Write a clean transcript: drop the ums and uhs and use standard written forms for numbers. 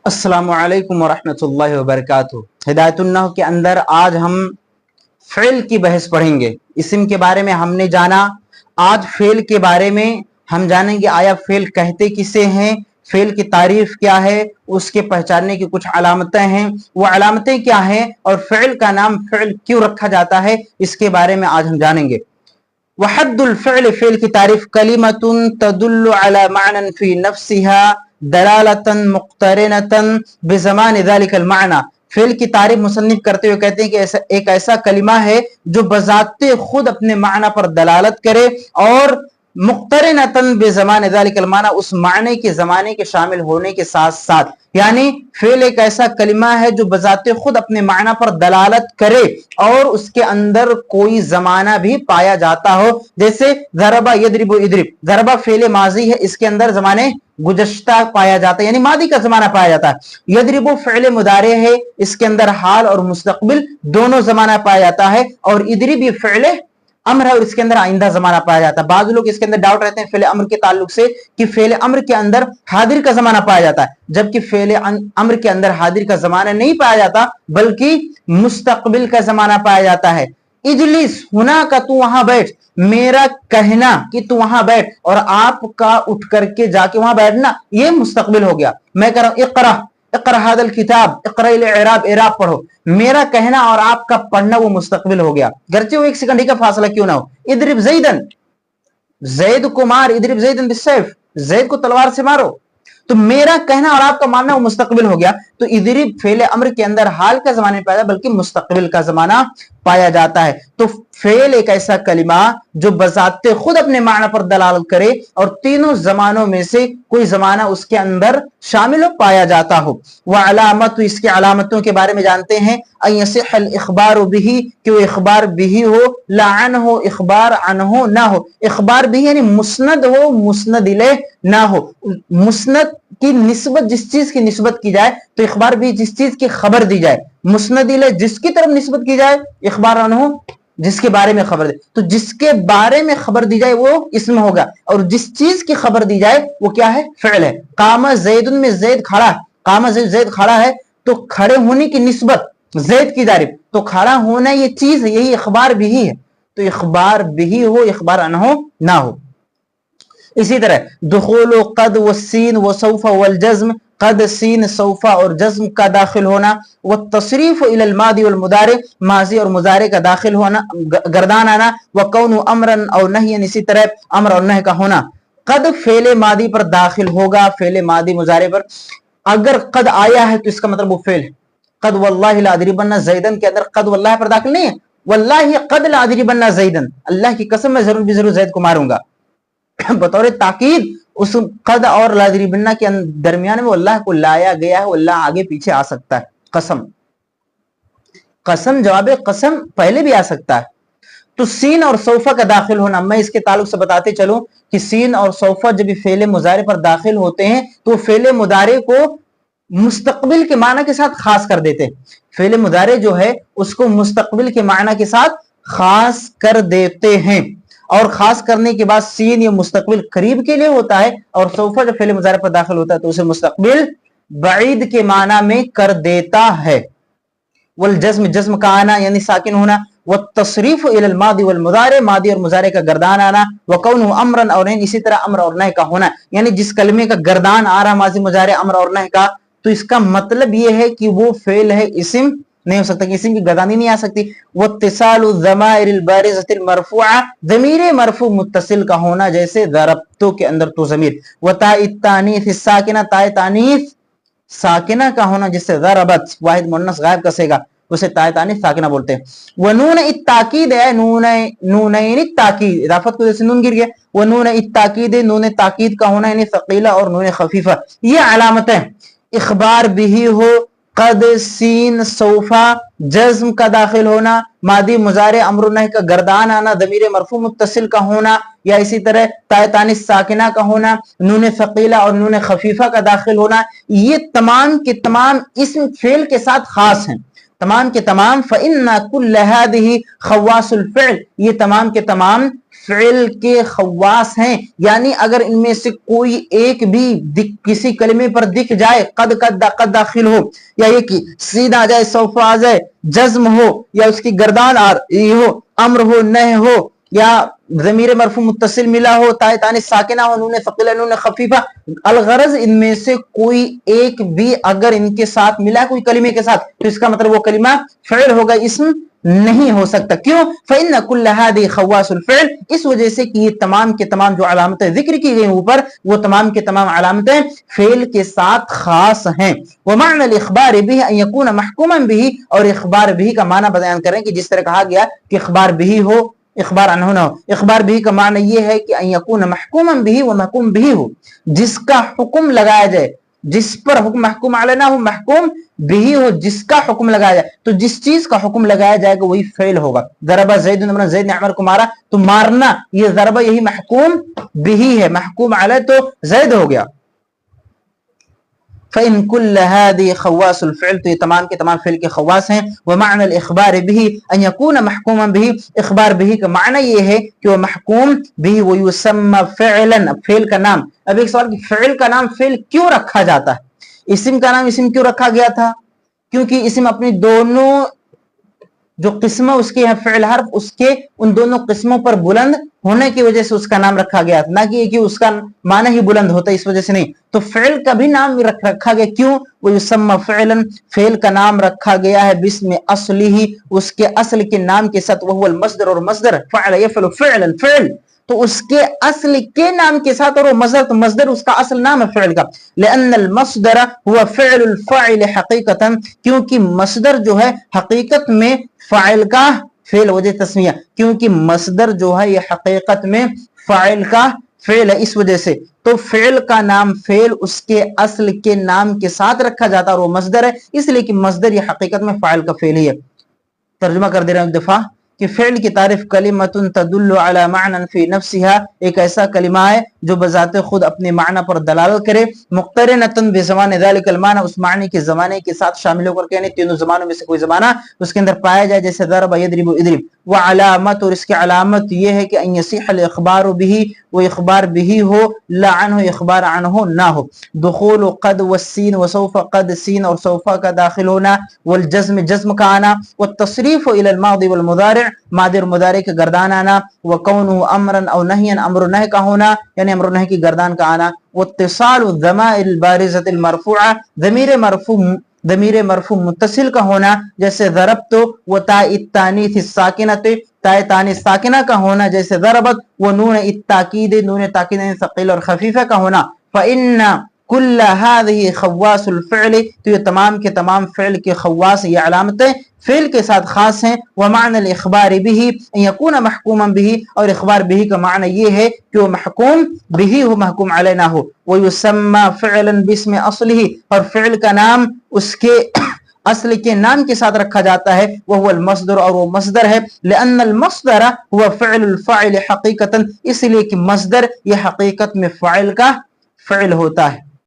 السلام علیکم ورحمۃ اللہ وبرکاتہ۔ ہدایت النحو کے اندر آج ہم فعل کی بحث پڑھیں گے۔ اسم کے بارے میں ہم نے جانا، آج فعل کے بارے میں ہم جانیں گے آیا فعل کہتے کسے ہیں، فعل کی تعریف کیا ہے، اس کے پہچاننے کی کچھ علامتیں ہیں، وہ علامتیں کیا ہیں، اور فعل کا نام فعل کیوں رکھا جاتا ہے، اس کے بارے میں آج ہم جانیں گے۔ وحد الفعل، فعل کی تعریف، کلمۃ تدل علی معنی فی نفسها دلالتاً مقترنتاً بزمان ذلك المعنی۔ فعل کی تعریف مصنف کرتے ہوئے کہتے ہیں کہ ایک ایسا کلمہ ہے جو بذات خود اپنے معنی پر دلالت کرے اور مقترنتاً بزمان ذلك المعنی، اس معنی کے زمانے کے شامل ہونے کے ساتھ ساتھ، یعنی فعل ایک ایسا کلمہ ہے جو بذات خود اپنے معنی پر دلالت کرے اور اس کے اندر کوئی زمانہ بھی پایا جاتا ہو، جیسے ضربہ یضرب اضرب، ضربہ فعل ماضی ہے، اس کے اندر زمانے گزشتہ پایا جاتا ہے، یعنی ماضی کا زمانہ پایا جاتا ہے۔ یضرب فعل مضارع ہے، اس کے اندر حال اور مستقبل دونوں زمانہ پایا جاتا ہے، اور اضرب یہ فعل امر ہے اور اس کے اندر آئندہ زمانہ پایا جاتا ہے۔ بعض لوگ اس کے اندر ڈاؤٹ رہتے ہیں فعل امر کے تعلق سے کہ فعل امر کے اندر حاضر کا زمانہ پایا جاتا ہے، جبکہ فعل امر کے اندر حاضر کا زمانہ نہیں پایا جاتا بلکہ مستقبل کا زمانہ پایا جاتا ہے۔ اجلس ہونا کا تو وہاں بیٹھ، میرا کہنا کہ تو وہاں بیٹھ، اور آپ کا اٹھ کر کے جا کے وہاں بیٹھنا، یہ مستقبل ہو گیا۔ میں کہہ رہا ہوں اقرا اقرا هذا الكتاب، اقرا الاعراب، اعراب پڑھو، میرا کہنا اور آپ کا پڑھنا وہ مستقبل ہو گیا، گرچہ وہ ایک سیکنڈ کا فاصلہ کیوں نہ ہو۔ اضرب زیدن، زید کو مار، اضرب زیدن بالسیف، زید کو تلوار سے مارو، تو میرا کہنا اور آپ کا ماننا وہ مستقبل ہو گیا۔ تو اضرب فعل امر کے اندر حال کا زمانہ پایا بلکہ مستقبل کا زمانہ پایا جاتا ہے۔ تو فعل ایک ایسا کلمہ جو بذات خود اپنے معنی پر دلالت کرے اور تینوں زمانوں میں سے کوئی زمانہ اس کے اندر شامل ہو، پایا جاتا ہو۔ وعلامت، اس کے علامتوں کے بارے میں جانتے ہیں۔ ان یصح الاخبار به، کہ وہ اخبار به ہو، لا عنہ، اخبار عنہ نہ ہو، اخبار به یعنی مسند ہو، مسند الیہ نہ ہو۔ مسند کی نسبت، جس چیز کی نسبت کی جائے تو اخبار بھی، جس چیز کی خبر دی جائے، مسند الیہ جس کی طرف نسبت کی جائے، اخبار عنہ جس کے بارے میں خبر دے، تو جس کے بارے میں خبر دی جائے وہ اسم ہوگا، اور جس چیز کی خبر دی جائے وہ کیا ہے، فعل ہے۔ قام زید میں زید کھڑا ہے، قام زید کھڑا ہے، تو کھڑے ہونے کی نسبت زید کی جانب، تو کھڑا ہونا یہ چیز ہے، یہی اخبار بھی ہے، تو اخبار بھی ہو، اخبار عنہ نہ ہو۔ اسی طرح دخول و قد والسین وسوف والجزم، قد، سین، سوف اور جزم کا داخل ہونا، والتصریف الی الماضی والمضارع، ماضی اور مضارع کا داخل ہونا، گردان آنا، وکون امرا او نہیا، اسی طرح امر اور نہی کا ہونا۔ قد فعل ماضی پر داخل ہوگا، فعل ماضی مضارع پر، اگر قد آیا ہے تو اس کا مطلب وہ فعل ہے۔ قد واللہ لاضربن زیدن کے اندر قد واللہ پر داخل نہیں ہے، واللہ قد لاضربن زیدن، اللہ کی قسم میں ضرور بھی ضرور زید کو ماروں گا، بطور تاکید اس قد اور لاضربن کے درمیان میں اللہ کو لایا گیا ہے، وہ اللہ آگے پیچھے آ سکتا ہے۔ قسم، قسم جواب قسم پہلے بھی آ سکتا ہے۔ تو سین اور سوفہ کا داخل ہونا، میں اس کے تعلق سے بتاتے چلوں کہ سین اور سوفہ جب فعل مضارع پر داخل ہوتے ہیں تو فعل مضارع کو مستقبل کے معنی کے ساتھ خاص کر دیتے ہیں۔ فعل مضارع جو ہے اس کو مستقبل کے معنی کے ساتھ خاص کر دیتے ہیں، اور خاص کرنے کے بعد سین یہ مستقبل قریب کے لیے ہوتا ہے، اور سوفہ جب فعل مضارع پر داخل ہوتا ہے تو اسے مستقبل بعید کے معنی میں کر دیتا ہے۔ والجزم، جزم کا آنا یعنی ساکن ہونا، والتصریف الی الماضی والمضارع، ماضی اور مضارع کا گردان آنا، وکونہ امرا اور نہی، اسی طرح امر اور نہی کا ہونا، یعنی جس کلمے کا گردان آ رہا ماضی مضارع امر اور نہی کا، تو اس کا مطلب یہ ہے کہ وہ فعل ہے، اسم نہیں ہو سکتا، کہ اسم کی گردانی نہیں آ سکتی۔ واتصال الضمائر البارزۃ المرفوعہ، ضمیر مرفوع متصل کا ہونا، جیسے ضربتو کے اندر تو ضمیر، وتاء التانیث الساکنہ، تاء تانیث ساکنہ کا ہونا، جس سے ضربت واحد مؤنث غائب کسے گا اسے تاء تانیث ساکنہ بولتے ہیں۔ ونون التاکید ہے، نونین التاکید، اضافت کو جیسے نون گر گیا، ونون التاکید، نون تاکید کا ہونا یعنی ثقیلہ اور نون خفیفہ، یہ علامتیں۔ اخبار بھی ہو، قد، سین، سوفا، جزم کا داخل ہونا، ماضی مضارع امر نہی کا گردان آنا، ضمیر مرفوع متصل کا ہونا، یا اسی طرح تاء تانیث ساکنہ کا ہونا، نون ثقیلہ اور نون خفیفہ کا داخل ہونا، یہ تمام کے تمام اسم فعل کے ساتھ خاص ہیں، تمام کے تمام۔ فإن كل هذه خواص الفعل، یہ تمام کے تمام فعل کے خواص ہیں، یعنی اگر ان میں سے کوئی ایک بھی کسی کلمے پر دکھ جائے، قد داخل ہو، یا یہ کہ سیدھا آ جائے، سوف آ جائے، جزم ہو، یا اس کی گردان آ رہی ہو، امر ہو، نہی ہو، یا ضمیر مرفوع متصل ملا ہو، تائے تانی ساکنہ ہو، نون ثقیلہ نون خفیفہ، الغرض ان میں سے کوئی ایک بھی اگر ان کے ساتھ ملا کوئی کلمے کے ساتھ تو اس کا مطلب وہ کلمہ فعل ہوگا، اسم نہیں ہو سکتا۔ کیوں؟ فَإِنَّ كُلَّ هَذِهِ خَوَّاصُ الْفِعْلِ، اس وجہ سے کہ یہ تمام کے تمام جو علامتیں ذکر کی گئی اوپر، وہ تمام کے تمام علامتیں فعل کے ساتھ خاص ہیں۔ وَمَعْنَى الْإِخْبَارِ بِهِ أَن يَكُونَ مَحْكُومًا بِهِ، اور اخبار بھی کا معنی بیان کریں کہ جس طرح کہا گیا کہ اخبار بھی ہو، اخبار عنہ نہ ہو۔ اخبار بھی کا معنی یہ ہے کہ ان یکون محکوما به و محکوم به ہو، جس کا حکم لگایا جائے، جس پر حکم محکوم علینا ہو، محکوم بھی ہو، جس کا حکم لگایا جائے، تو جس چیز کا حکم لگایا جائے گا وہی فعل ہوگا۔ ضرب زید زید نے عمر کو مارا، تو مارنا یہ ضرب یہی محکوم بھی ہے، محکوم علیہ تو زید ہو گیا۔ فَإِن كُلَّ هَذِهِ خَوَّاصُ الْفِعْلِ، تو یہ تمام کے تمام فعل کے خواص ہیں۔ وَمَعْنَى الْإِخْبَارِ بِهِ أَن يَكُونَ مَحْكُومًا بِهِ، اخبار بھی کا معنی یہ ہے کہ وہ محکوم بھی، وَيُسَمَّى فِعْلًا، فعل کا نام۔ اب ایک سوال کہ فعل کا نام فعل کیوں رکھا جاتا ہے؟ اسم کا نام اسم کیوں رکھا گیا تھا؟ کیونکہ اسم اپنی دونوں جو قسمہ اس کے فعل حرف، اس کے ان دونوں قسموں پر بلند ہونے کی وجہ سے اس کا نام رکھا گیا، نہ کہ اس کا معنی ہی بلند ہوتا ہے اس وجہ سے نہیں۔ تو فعل کا بھی نام رکھا گیا، کیوں؟ وَيُسَمَّى فِعْلًا، فعل کا نام رکھا گیا ہے بِاسْمِ أَصْلِهِ، اس کے اصل کے نام کے ساتھ، وَهُوَ الْمَصْدَرُ، اور مصدر فعل يفعل فعلا، فعل تو اس کے اصل کے نام کے ساتھ، اور وہ مصدر، تو مصدر اس کا اصل نام ہے فعل کا۔ لأن المصدر هو فعل الفاعل حقیقتا، کیونکہ مصدر جو ہے حقیقت میں فاعل کا فعل وجہ تسمیہ، کیونکہ مصدر جو ہے یہ حقیقت میں فاعل کا فعل ہے، اس وجہ سے تو فعل کا نام فعل اس کے اصل کے نام کے ساتھ رکھا جاتا ہے، اور وہ مصدر ہے، اس لیے کہ مصدر یہ حقیقت میں فاعل کا فعل ہی ہے۔ ترجمہ کر دے رہا ہوں دفعہ کہ فعل کی تعریف کلمۃ تدل علی معنی فی نفسها، ایک ایسا کلمہ ہے جو بذات خود اپنے معنی پر دلالت کرے، مقترنۃ بزمان ذلک المعنی، اس معنی کے زمانے کے ساتھ شامل ہو کر کے، یعنی تینوں زمانوں میں سے کوئی زمانہ اس کے اندر پایا جائے، جیسے ضرب یضرب اضرب۔ وعلامت، اور اس کی علامت یہ ہے کہ ان یصح الاخبار به، وہ اخبار به ہو، لا عنہ، اخبار عنہ نہ ہو۔ دخول قد والسین وسوف، قد سین اور سوف کا داخل ہونا، والجزم جزم کا آنا، والتصریف الى الماضی والمضارع، ماضی اور مضارع کے گردان آنا، وکونہ امرا او نہیا، امر و نہی کا ہونا، یعنی امر و نہی کی گردان کا آنا، واتصال الضمائر البارزۃ المرفوعہ، ضمیر مرفوع متصل کا ہونا، جیسے ضربت، وتاء التانیث الساکنۃ، تائے تانیث ساکنہ کا ہونا، جیسے ضربت، ونون التاکید، نون تاکید ثقیل اور خفیفہ کا ہونا۔ فإن کل هذه خواص الفعل، تو یہ تمام کے تمام فعل کے خواص، یہ علامتیں فعل کے ساتھ خاص ہیں۔ ومعنى الاخبار به ان يكون محکوما به، اور اخبار به کا معنی یہ ہے کہ وہ محکوم به ہو، محکوم علیہ نہ ہو۔ ويسمى فعلا باسم اصله، اور فعل کا نام اس کے اصل کے نام کے ساتھ رکھا جاتا ہے، وهو المصدر، اور وہ مصدر ہے۔ لأن المصدر هو فعل الفاعل حقیقتا، اس لیے کہ مصدر یہ حقیقت میں فاعل کا فعل ہوتا ہے۔